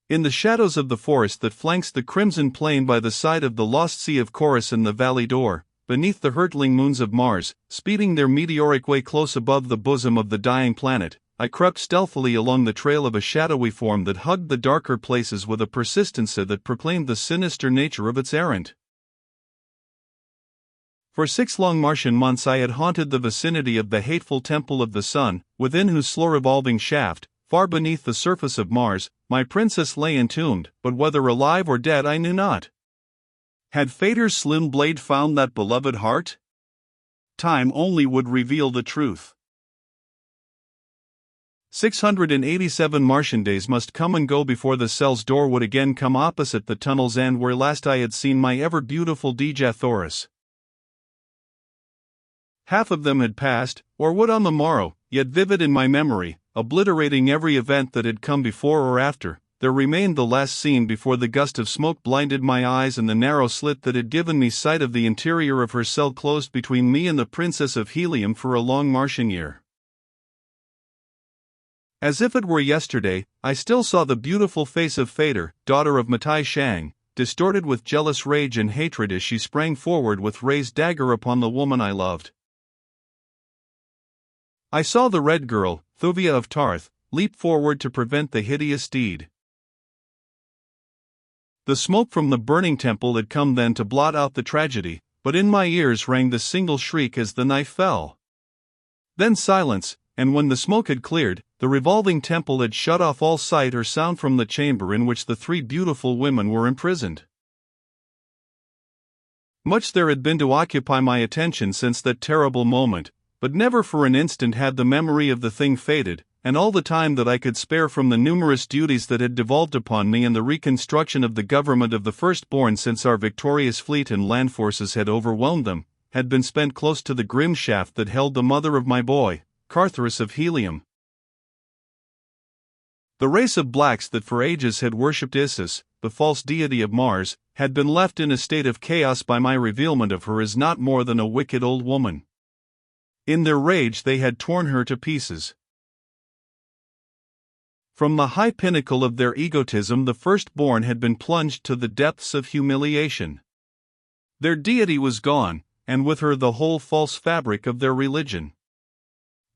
In the shadows of the forest that flanks the crimson plain by the side of the lost sea of Chorus and the Valley d'Or, beneath the hurtling moons of Mars, speeding their meteoric way close above the bosom of the dying planet, I crept stealthily along the trail of a shadowy form that hugged the darker places with a persistency that proclaimed the sinister nature of its errand. For 6 long Martian months I had haunted the vicinity of the hateful Temple of the Sun, within whose slow-revolving shaft, far beneath the surface of Mars, my princess lay entombed, but whether alive or dead I knew not. Had Fater's slim blade found that beloved heart? Time only would reveal the truth. 687 Martian days must come and go before the cell's door would again come opposite the tunnel's end where last I had seen my ever-beautiful Dejathoris. Half of them had passed, or would on the morrow, yet vivid in my memory, obliterating every event that had come before or after. There remained the last scene before the gust of smoke blinded my eyes and the narrow slit that had given me sight of the interior of her cell closed between me and the Princess of Helium for a long Martian year. As if it were yesterday, I still saw the beautiful face of Fater, daughter of Matai Shang, distorted with jealous rage and hatred as she sprang forward with raised dagger upon the woman I loved. I saw the Red Girl, Thuvia of Tarth, leap forward to prevent the hideous deed. The smoke from the burning temple had come then to blot out the tragedy, but in my ears rang the single shriek as the knife fell. Then silence, and when the smoke had cleared, the revolving temple had shut off all sight or sound from the chamber in which the 3 beautiful women were imprisoned. Much there had been to occupy my attention since that terrible moment, but never for an instant had the memory of the thing faded, and all the time that I could spare from the numerous duties that had devolved upon me and the reconstruction of the government of the firstborn since our victorious fleet and land forces had overwhelmed them, had been spent close to the grim shaft that held the mother of my boy, Cartharus of Helium. The race of blacks that for ages had worshipped Isis, the false deity of Mars, had been left in a state of chaos by my revealment of her as not more than a wicked old woman. In their rage they had torn her to pieces. From the high pinnacle of their egotism the firstborn had been plunged to the depths of humiliation. Their deity was gone, and with her the whole false fabric of their religion.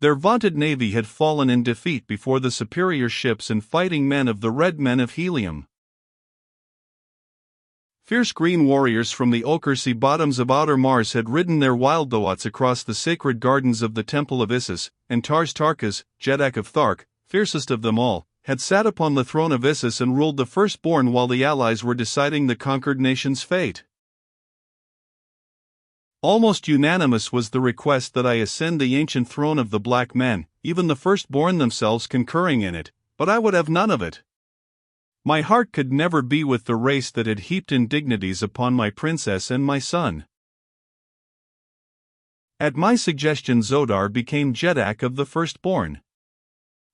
Their vaunted navy had fallen in defeat before the superior ships and fighting men of the Red Men of Helium. Fierce green warriors from the ochre sea bottoms of outer Mars had ridden their wild thoughts across the sacred gardens of the Temple of Isis, and Tars Tarkas, Jeddak of Thark, fiercest of them all, had sat upon the throne of Isis and ruled the firstborn while the allies were deciding the conquered nation's fate. Almost unanimous was the request that I ascend the ancient throne of the black men, even the firstborn themselves concurring in it, but I would have none of it. My heart could never be with the race that had heaped indignities upon my princess and my son. At my suggestion Zodar became Jeddak of the firstborn.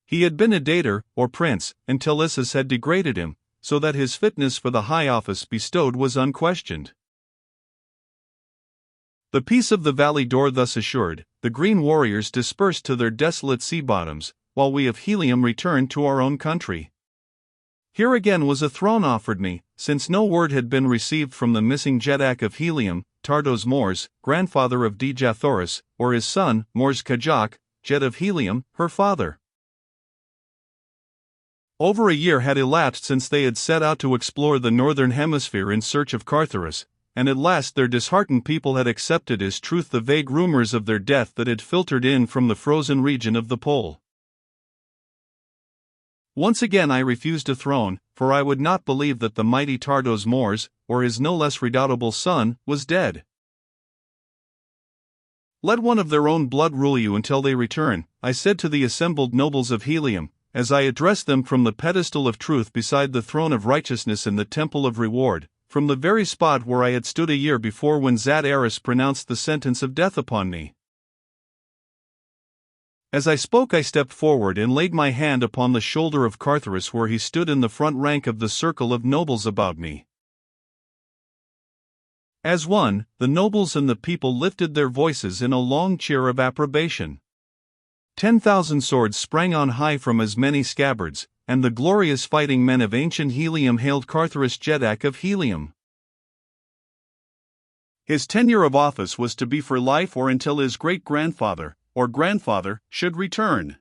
He had been a dater, or prince, until Isis had degraded him, so that his fitness for the high office bestowed was unquestioned. The peace of the Valley d'Or thus assured, the green warriors dispersed to their desolate sea bottoms, while we of Helium returned to our own country. Here again was a throne offered me, since no word had been received from the missing Jeddak of Helium, Tardos Mors, grandfather of Dejathoris, or his son, Mors Kajak, Jed of Helium, her father. Over a year had elapsed since they had set out to explore the northern hemisphere in search of Cartharus, and at last their disheartened people had accepted as truth the vague rumors of their death that had filtered in from the frozen region of the pole. Once again I refused a throne, for I would not believe that the mighty Tardos Mors, or his no less redoubtable son, was dead. Let one of their own blood rule you until they return, I said to the assembled nobles of Helium, as I addressed them from the pedestal of truth beside the throne of righteousness in the temple of reward, from the very spot where I had stood a year before when Zat Eris pronounced the sentence of death upon me. As I spoke I stepped forward and laid my hand upon the shoulder of Cartharus where he stood in the front rank of the circle of nobles about me. As one, the nobles and the people lifted their voices in a long cheer of approbation. 10,000 swords sprang on high from as many scabbards, and the glorious fighting men of ancient Helium hailed Cartharus Jedak of Helium. His tenure of office was to be for life or until his great-grandfather, or grandfather, should return.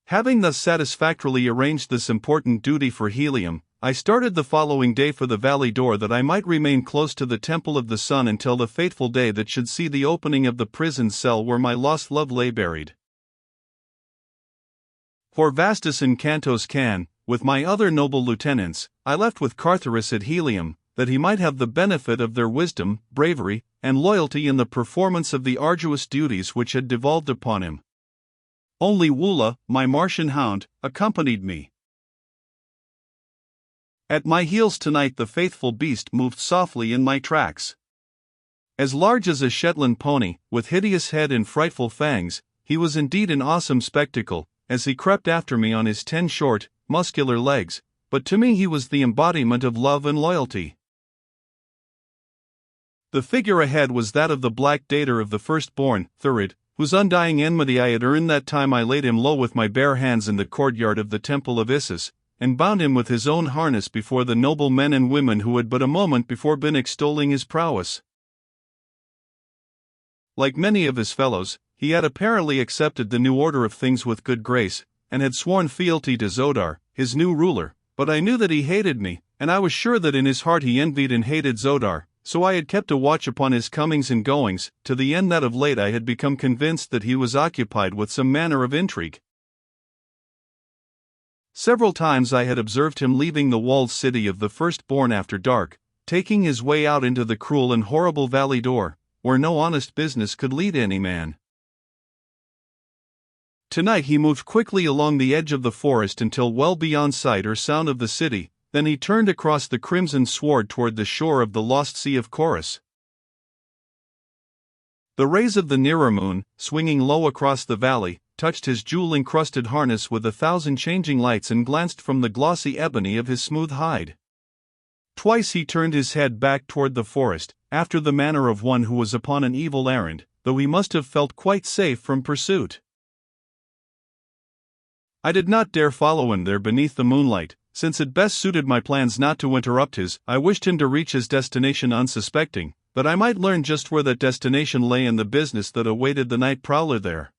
Having thus satisfactorily arranged this important duty for Helium, I started the following day for the valley door that I might remain close to the Temple of the Sun until the fateful day that should see the opening of the prison cell where my lost love lay buried. For Vastus and Cantos Can, with my other noble lieutenants, I left with Cartharus at Helium, that he might have the benefit of their wisdom, bravery, and loyalty in the performance of the arduous duties which had devolved upon him. Only Woola, my Martian hound, accompanied me. At my heels tonight the faithful beast moved softly in my tracks. As large as a Shetland pony, with hideous head and frightful fangs, he was indeed an awesome spectacle, as he crept after me on his 10 short, muscular legs, but to me he was the embodiment of love and loyalty. The figure ahead was that of the black dater of the firstborn, Thurid, whose undying enmity I had earned that time I laid him low with my bare hands in the courtyard of the Temple of Isis, and bound him with his own harness before the noble men and women who had but a moment before been extolling his prowess. Like many of his fellows, he had apparently accepted the new order of things with good grace, and had sworn fealty to Zodar, his new ruler, but I knew that he hated me, and I was sure that in his heart he envied and hated Zodar, so I had kept a watch upon his comings and goings, to the end that of late I had become convinced that he was occupied with some manner of intrigue. Several times I had observed him leaving the walled city of the firstborn after dark, taking his way out into the cruel and horrible valley door, where no honest business could lead any man. Tonight he moved quickly along the edge of the forest until well beyond sight or sound of the city, then he turned across the crimson sward toward the shore of the lost Sea of Chorus. The rays of the nearer moon, swinging low across the valley, touched his jewel-encrusted harness with 1,000 changing lights and glanced from the glossy ebony of his smooth hide. Twice he turned his head back toward the forest, after the manner of one who was upon an evil errand, though he must have felt quite safe from pursuit. I did not dare follow him there beneath the moonlight, since it best suited my plans not to interrupt his. I wished him to reach his destination unsuspecting, that I might learn just where that destination lay in the business that awaited the night prowler there.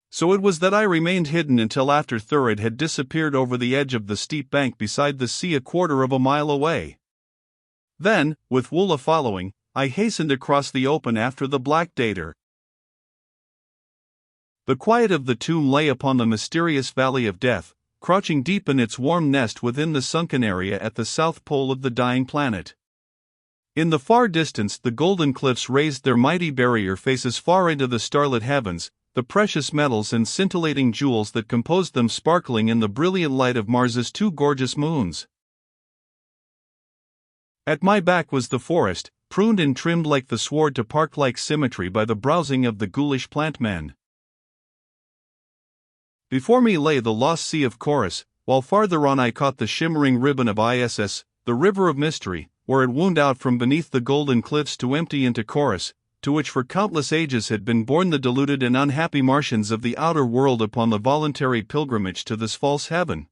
So it was that I remained hidden until after Thurid had disappeared over the edge of the steep bank beside the sea 1/4 of a mile away. Then, with Woola following, I hastened across the open after the black dater. The quiet of the tomb lay upon the mysterious valley of death, crouching deep in its warm nest within the sunken area at the south pole of the dying planet. In the far distance the golden cliffs raised their mighty barrier faces far into the starlit heavens, the precious metals and scintillating jewels that composed them sparkling in the brilliant light of Mars's 2 gorgeous moons. At my back was the forest, pruned and trimmed like the sward to park-like symmetry by the browsing of the ghoulish plant men. Before me lay the lost Sea of Chorus, while farther on I caught the shimmering ribbon of Isis, the river of mystery, where it wound out from beneath the golden cliffs to empty into Chorus, to which for countless ages had been borne the deluded and unhappy Martians of the outer world upon the voluntary pilgrimage to this false heaven.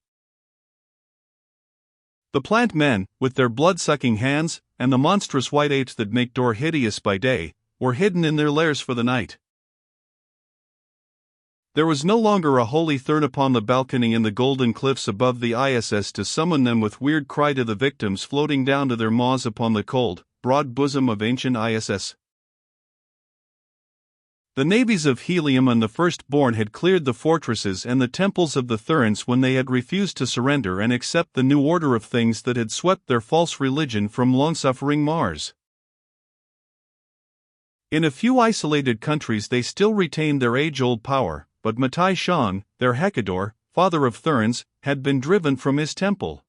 The plant men, with their blood-sucking hands, and the monstrous white apes that make Dor hideous by day, were hidden in their lairs for the night. There was no longer a holy thorn upon the balcony in the golden cliffs above the ISS to summon them with weird cry to the victims floating down to their maws upon the cold, broad bosom of ancient ISS. The navies of Helium and the firstborn had cleared the fortresses and the temples of the Thurns when they had refused to surrender and accept the new order of things that had swept their false religion from long-suffering Mars. In a few isolated countries they still retained their age-old power, but Matai Shang, their Hekador, father of Thurns, had been driven from his temple.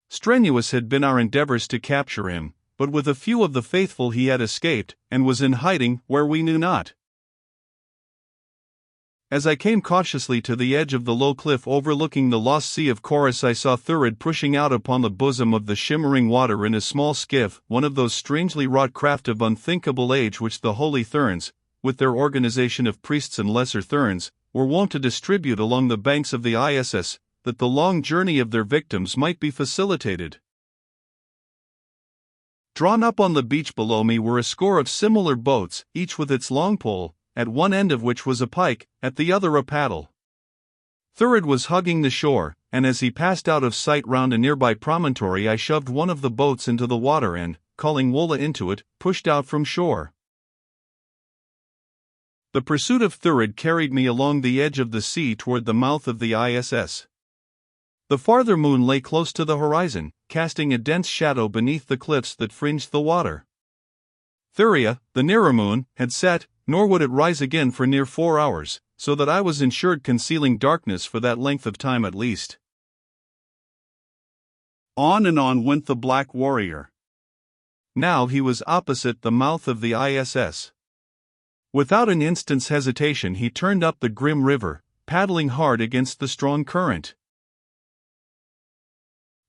Strenuous had been our endeavors to capture him, but with a few of the faithful he had escaped, and was in hiding where we knew not. As I came cautiously to the edge of the low cliff overlooking the lost Sea of Chorus, I saw Thurid pushing out upon the bosom of the shimmering water in a small skiff, one of those strangely wrought craft of unthinkable age which the Holy Thurns, with their organization of priests and lesser Thurns, were wont to distribute along the banks of the ISS, that the long journey of their victims might be facilitated. Drawn up on the beach below me were a score of similar boats, each with its long pole, at one end of which was a pike, at the other a paddle. Thurid was hugging the shore, and as he passed out of sight round a nearby promontory, I shoved one of the boats into the water and, calling Wola into it, pushed out from shore. The pursuit of Thurid carried me along the edge of the sea toward the mouth of the ISS. The farther moon lay close to the horizon, casting a dense shadow beneath the cliffs that fringed the water. Thuria, the nearer moon, had set, nor would it rise again for near 4 hours, so that I was ensured concealing darkness for that length of time at least. On and on went the Black Warrior. Now he was opposite the mouth of the ISS. Without an instant's hesitation he turned up the grim river, paddling hard against the strong current.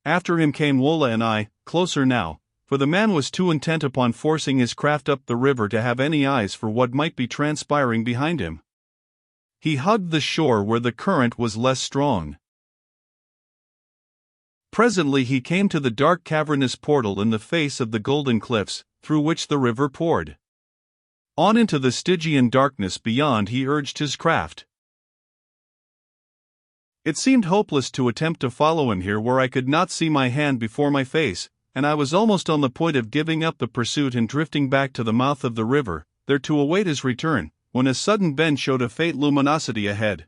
After him came Wola and I, closer now, for the man was too intent upon forcing his craft up the river to have any eyes for what might be transpiring behind him. He hugged the shore where the current was less strong. Presently he came to the dark cavernous portal in the face of the golden cliffs, through which the river poured. On into the Stygian darkness beyond he urged his craft. It seemed hopeless to attempt to follow him here where I could not see my hand before my face, and I was almost on the point of giving up the pursuit and drifting back to the mouth of the river, there to await his return, when a sudden bend showed a faint luminosity ahead.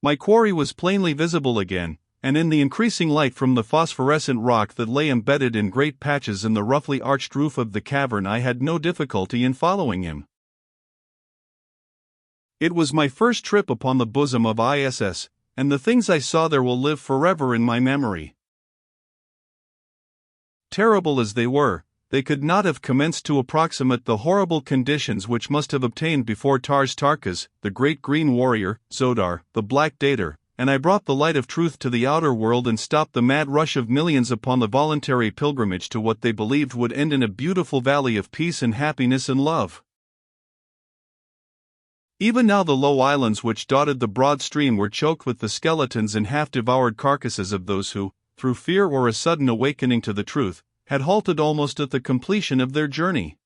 My quarry was plainly visible again, and in the increasing light from the phosphorescent rock that lay embedded in great patches in the roughly arched roof of the cavern, I had no difficulty in following him. It was my first trip upon the bosom of ISS, and the things I saw there will live forever in my memory. Terrible as they were, they could not have commenced to approximate the horrible conditions which must have obtained before Tars Tarkas, the great green warrior, Zodar, the black Dater, and I brought the light of truth to the outer world and stopped the mad rush of millions upon the voluntary pilgrimage to what they believed would end in a beautiful valley of peace and happiness and love. Even now the low islands which dotted the broad stream were choked with the skeletons and half-devoured carcasses of those who, through fear or a sudden awakening to the truth, had halted almost at the completion of their journey.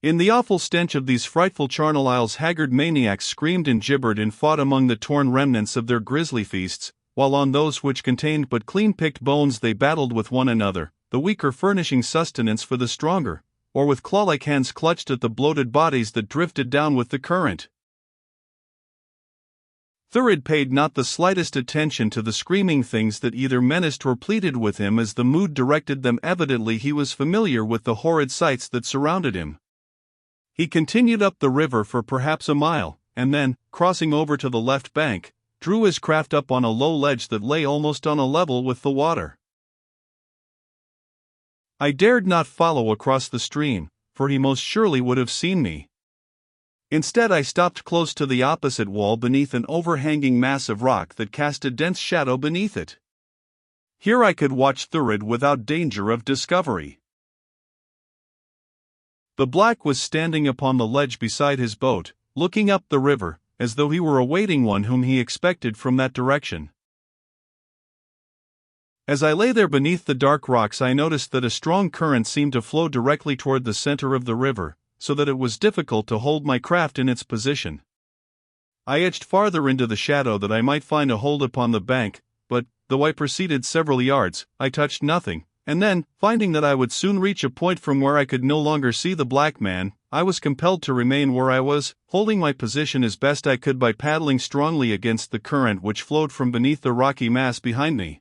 In the awful stench of these frightful charnel isles haggard maniacs screamed and gibbered and fought among the torn remnants of their grisly feasts, while on those which contained but clean-picked bones they battled with one another, the weaker furnishing sustenance for the stronger, or with claw-like hands clutched at the bloated bodies that drifted down with the current. Thurid paid not the slightest attention to the screaming things that either menaced or pleaded with him as the mood directed them. Evidently he was familiar with the horrid sights that surrounded him. He continued up the river for perhaps a mile, and then, crossing over to the left bank, drew his craft up on a low ledge that lay almost on a level with the water. I dared not follow across the stream, for he most surely would have seen me. Instead I stopped close to the opposite wall beneath an overhanging mass of rock that cast a dense shadow beneath it. Here I could watch Thurid without danger of discovery. The Black was standing upon the ledge beside his boat, looking up the river, as though he were awaiting one whom he expected from that direction. As I lay there beneath the dark rocks, I noticed that a strong current seemed to flow directly toward the center of the river, so that it was difficult to hold my craft in its position. I edged farther into the shadow that I might find a hold upon the bank, but, though I proceeded several yards, I touched nothing, and then, finding that I would soon reach a point from where I could no longer see the Black Man, I was compelled to remain where I was, holding my position as best I could by paddling strongly against the current which flowed from beneath the rocky mass behind me.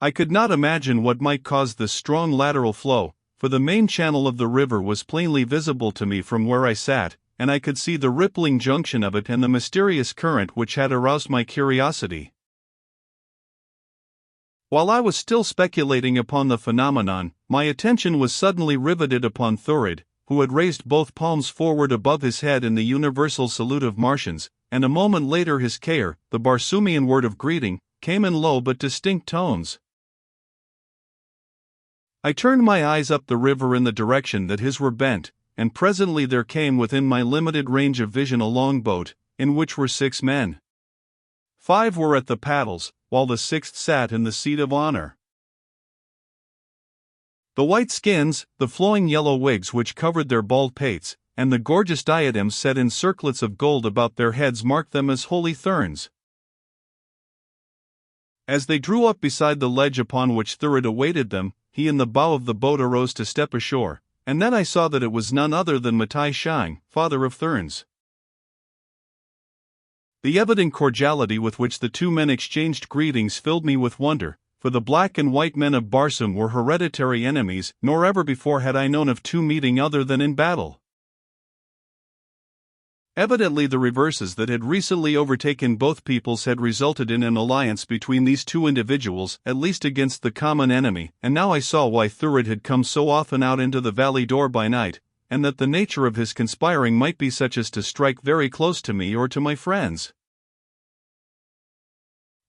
I could not imagine what might cause this strong lateral flow, for the main channel of the river was plainly visible to me from where I sat, and I could see the rippling junction of it and the mysterious current which had aroused my curiosity. While I was still speculating upon the phenomenon, my attention was suddenly riveted upon Thurid, who had raised both palms forward above his head in the universal salute of Martians, and a moment later his Kair, the Barsoomian word of greeting, came in low but distinct tones. I turned my eyes up the river in the direction that his were bent, and presently there came within my limited range of vision a longboat, in which were 6 men. 5 were at the paddles, while the 6th sat in the seat of honor. The white skins, the flowing yellow wigs which covered their bald pates, and the gorgeous diadems set in circlets of gold about their heads marked them as holy therns. As they drew up beside the ledge upon which Thurid awaited them, he in the bow of the boat arose to step ashore, and then I saw that it was none other than Matai Shang, father of Therns. The evident cordiality with which the 2 men exchanged greetings filled me with wonder, for the black and white men of Barsoom were hereditary enemies, nor ever before had I known of 2 meeting other than in battle. Evidently the reverses that had recently overtaken both peoples had resulted in an alliance between these 2 individuals, at least against the common enemy, and now I saw why Thurid had come so often out into the valley door by night, and that the nature of his conspiring might be such as to strike very close to me or to my friends.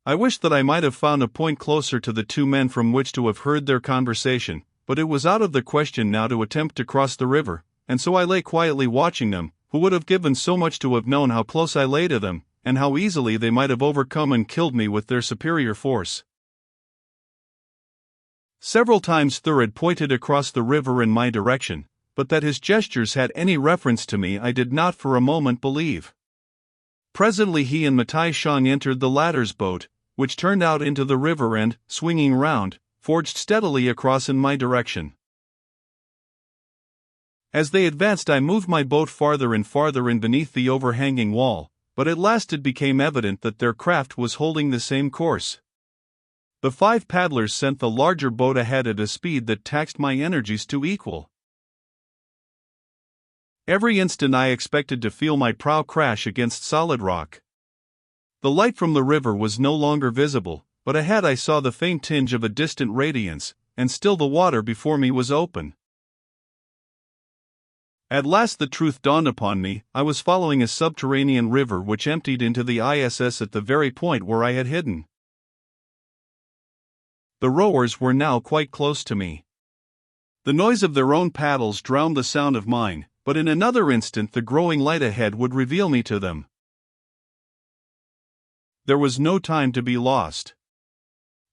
I wished that I might have found a point closer to the 2 men from which to have heard their conversation, but it was out of the question now to attempt to cross the river, and so I lay quietly watching them, who would have given so much to have known how close I lay to them, and how easily they might have overcome and killed me with their superior force. Several times Thurid pointed across the river in my direction, but that his gestures had any reference to me I did not for a moment believe. Presently he and Matai Shang entered the latter's boat, which turned out into the river and, swinging round, forged steadily across in my direction. As they advanced I moved my boat farther and farther in beneath the overhanging wall, but at last it became evident that their craft was holding the same course. The 5 paddlers sent the larger boat ahead at a speed that taxed my energies to equal. Every instant I expected to feel my prow crash against solid rock. The light from the river was no longer visible, but ahead I saw the faint tinge of a distant radiance, and still the water before me was open. At last the truth dawned upon me. I was following a subterranean river which emptied into the ISS at the very point where I had hidden. The rowers were now quite close to me. The noise of their own paddles drowned the sound of mine, but in another instant the growing light ahead would reveal me to them. There was no time to be lost.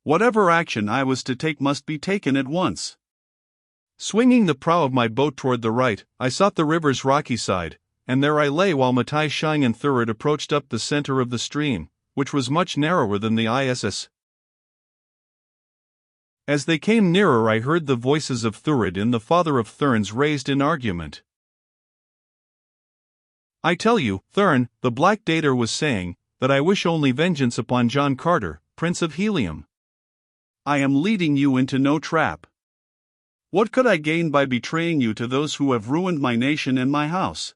Whatever action I was to take must be taken at once. Swinging the prow of my boat toward the right, I sought the river's rocky side, and there I lay while Matai Shang and Thurid approached up the center of the stream, which was much narrower than the ISS. As they came nearer I heard the voices of Thurid and the father of Therns raised in argument. "I tell you, Thurn," the Black Dater was saying, "that I wish only vengeance upon John Carter, Prince of Helium. I am leading you into no trap. What could I gain by betraying you to those who have ruined my nation and my house?"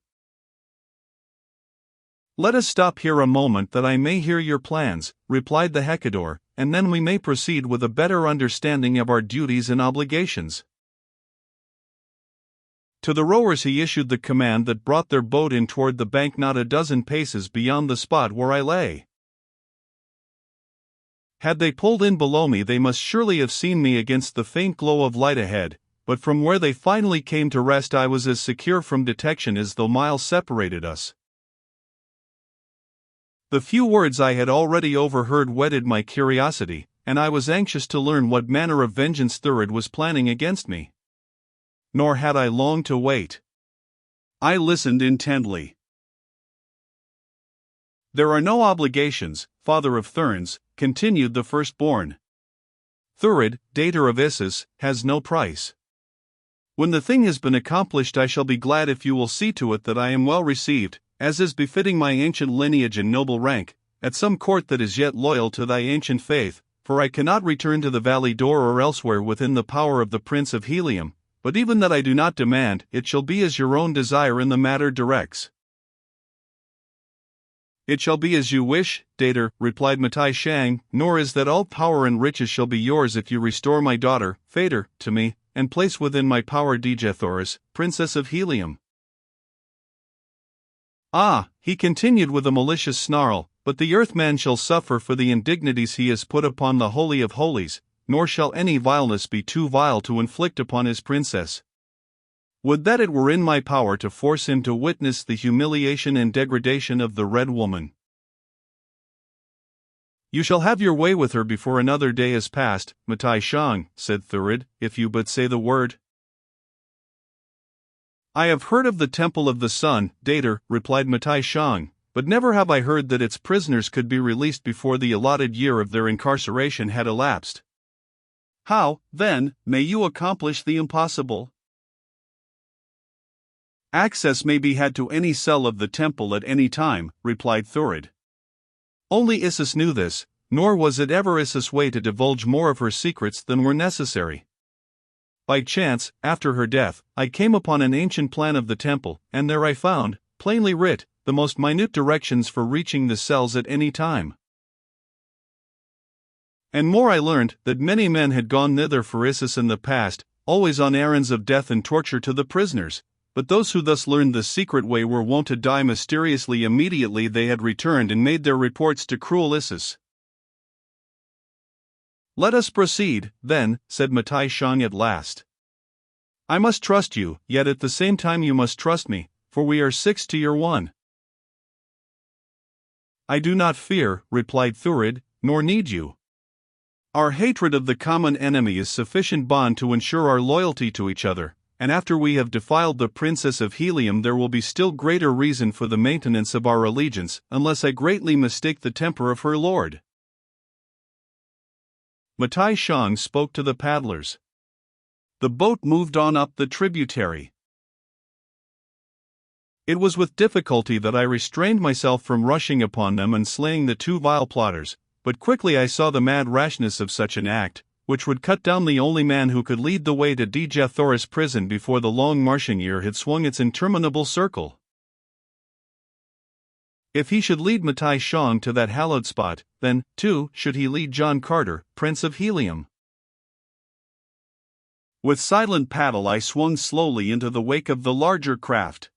"Let us stop here a moment that I may hear your plans," replied the Hecador, "and then we may proceed with a better understanding of our duties and obligations." To the rowers he issued the command that brought their boat in toward the bank not a dozen paces beyond the spot where I lay. Had they pulled in below me they must surely have seen me against the faint glow of light ahead, but from where they finally came to rest I was as secure from detection as though miles separated us. The few words I had already overheard whetted my curiosity, and I was anxious to learn what manner of vengeance Thurid was planning against me. Nor had I long to wait. I listened intently. "There are no obligations, father of Therns," continued the firstborn. "Thurid, Dater of Issus, has no price. When the thing has been accomplished I shall be glad if you will see to it that I am well received, as is befitting my ancient lineage and noble rank, at some court that is yet loyal to thy ancient faith, for I cannot return to the Valley Door or elsewhere within the power of the Prince of Helium, but even that I do not demand, it shall be as your own desire in the matter directs." "It shall be as you wish, Dater," replied Matai Shang, "nor is that all power and riches shall be yours if you restore my daughter, Phaetor, to me, and place within my power Dejathoris, Princess of Helium." "Ah," he continued with a malicious snarl, "but the Earthman shall suffer for the indignities he has put upon the Holy of Holies, nor shall any vileness be too vile to inflict upon his princess. Would that it were in my power to force him to witness the humiliation and degradation of the Red Woman. You shall have your way with her before another day is past, Matai Shang, said Thurid, if you but say the word. I have heard of the Temple of the Sun, Dater, replied Matai Shang, but never have I heard that its prisoners could be released before the allotted year of their incarceration had elapsed. How, then, may you accomplish the impossible? Access may be had to any cell of the temple at any time, replied Thurid. Only Isis knew this, nor was it ever Isis' way to divulge more of her secrets than were necessary. By chance, after her death, I came upon an ancient plan of the temple, and there I found, plainly writ, the most minute directions for reaching the cells at any time. And more I learned, that many men had gone thither for Isis in the past, always on errands of death and torture to the prisoners, but those who thus learned the secret way were wont to die mysteriously immediately they had returned and made their reports to cruel Isis. Let us proceed, then, said Matai Shang at last. I must trust you, yet at the same time you must trust me, for we are 6 to your 1. I do not fear, replied Thurid, nor need you. Our hatred of the common enemy is sufficient bond to ensure our loyalty to each other, and after we have defiled the Princess of Helium there will be still greater reason for the maintenance of our allegiance, unless I greatly mistake the temper of her lord. Matai Shang spoke to the paddlers. The boat moved on up the tributary. It was with difficulty that I restrained myself from rushing upon them and slaying the 2 vile plotters, but quickly I saw the mad rashness of such an act, which would cut down the only man who could lead the way to Djathoris prison before the long marching year had swung its interminable circle. If he should lead Matai Shang to that hallowed spot, then, too, should he lead John Carter, Prince of Helium. With silent paddle I swung slowly into the wake of the larger craft.